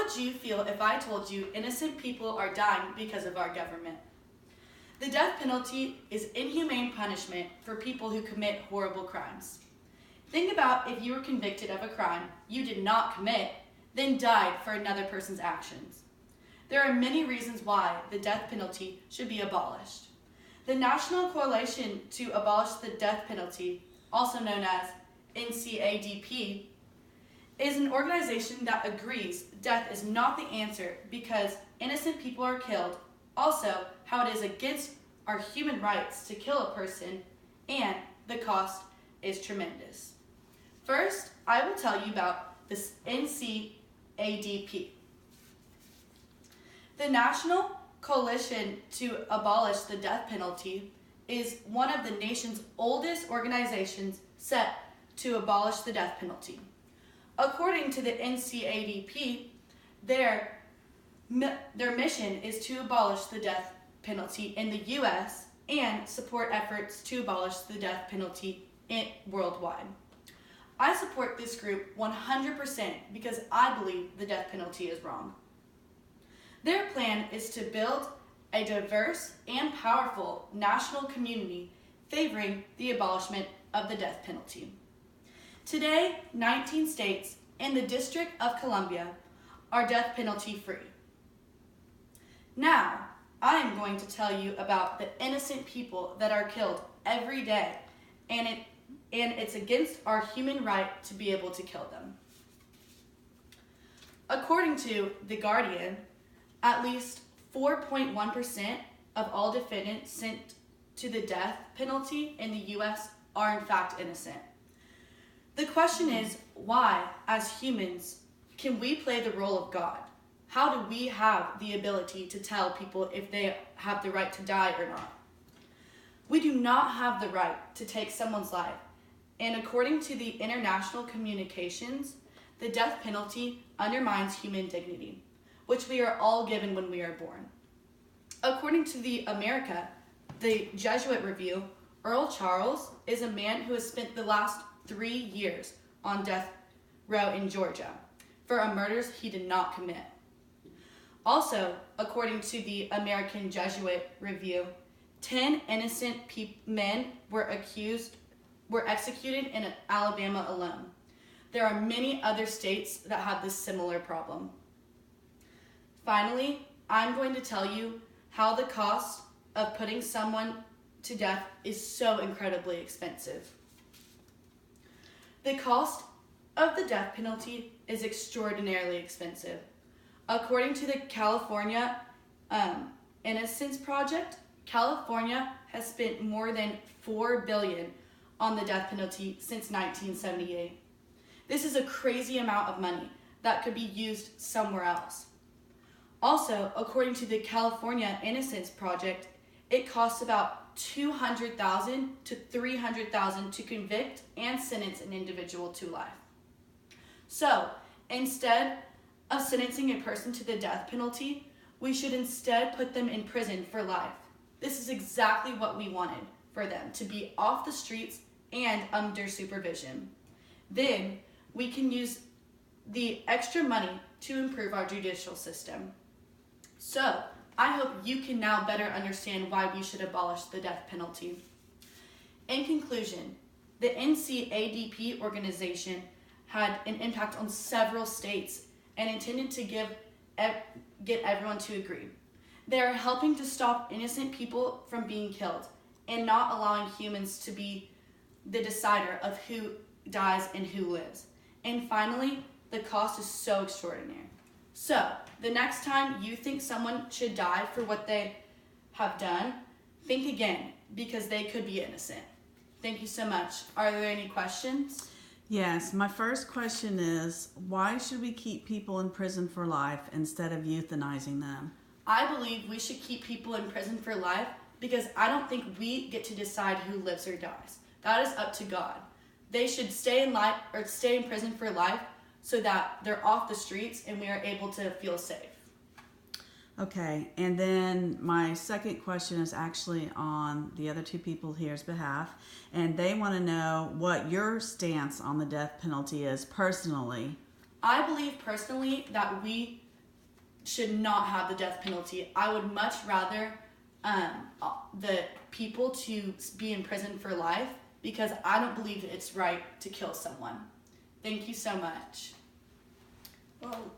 would you feel if I told you innocent people are dying because of our government? The death penalty is inhumane punishment for people who commit horrible crimes. Think about if you were convicted of a crime you did not commit, then died for another person's actions. There are many reasons why the death penalty should be abolished. The National Coalition to Abolish the Death Penalty, also known as NCADP, is an organization that agrees death is not the answer because innocent people are killed, also how it is against our human rights to kill a person, and the cost is tremendous. First, I will tell you about this NCADP. The National Coalition to Abolish the Death Penalty is one of the nation's oldest organizations set to abolish the death penalty. According to the NCADP, their mission is to abolish the death penalty in the U.S. and support efforts to abolish the death penalty worldwide. I support this group 100% because I believe the death penalty is wrong. Their plan is to build a diverse and powerful national community favoring the abolishment of the death penalty. Today, 19 states and the District of Columbia are death penalty free. Now, I am going to tell you about the innocent people that are killed every day, and it's against our human right to be able to kill them. According to The Guardian, at least 4.1% of all defendants sent to the death penalty in the U.S. are in fact innocent. The question is, why, as humans, can we play the role of God? How do we have the ability to tell people if they have the right to die or not? We do not have the right to take someone's life, and according to the international communications, the death penalty undermines human dignity, which we are all given when we are born. According to the Jesuit Review, Earl Charles is a man who has spent the last 3 years on death row in Georgia for murders he did not commit. Also, according to the American Jesuit Review, 10 innocent men were executed in Alabama alone. There are many other states that have this similar problem. Finally, I'm going to tell you how the cost of putting someone to death is so incredibly expensive. The cost of the death penalty is extraordinarily expensive. According to the California Innocence Project, California has spent more than $4 billion on the death penalty since 1978. This is a crazy amount of money that could be used somewhere else. Also, according to the California Innocence Project, it costs about $200,000 to $300,000 to convict and sentence an individual to life. So, instead of sentencing a person to the death penalty, we should instead put them in prison for life. This is exactly what we wanted for them, to be off the streets and under supervision. Then, we can use the extra money to improve our judicial system. So, I hope you can now better understand why we should abolish the death penalty. In conclusion, the NCADP organization had an impact on several states and intended to get everyone to agree. They are helping to stop innocent people from being killed and not allowing humans to be the decider of who dies and who lives. And finally, the cost is so extraordinary. So, the next time you think someone should die for what they have done, think again, because they could be innocent. Thank you so much. Are there any questions? Yes, my first question is, why should we keep people in prison for life instead of euthanizing them? I believe we should keep people in prison for life because I don't think we get to decide who lives or dies. That is up to God. They should stay in prison for life so that they're off the streets and we are able to feel safe. Okay, and then my second question is actually on the other two people here's behalf, and they want to know what your stance on the death penalty is personally. I believe personally that we should not have the death penalty. I would much rather the people to be in prison for life, because I don't believe it's right to kill someone. Thank you so much. Well,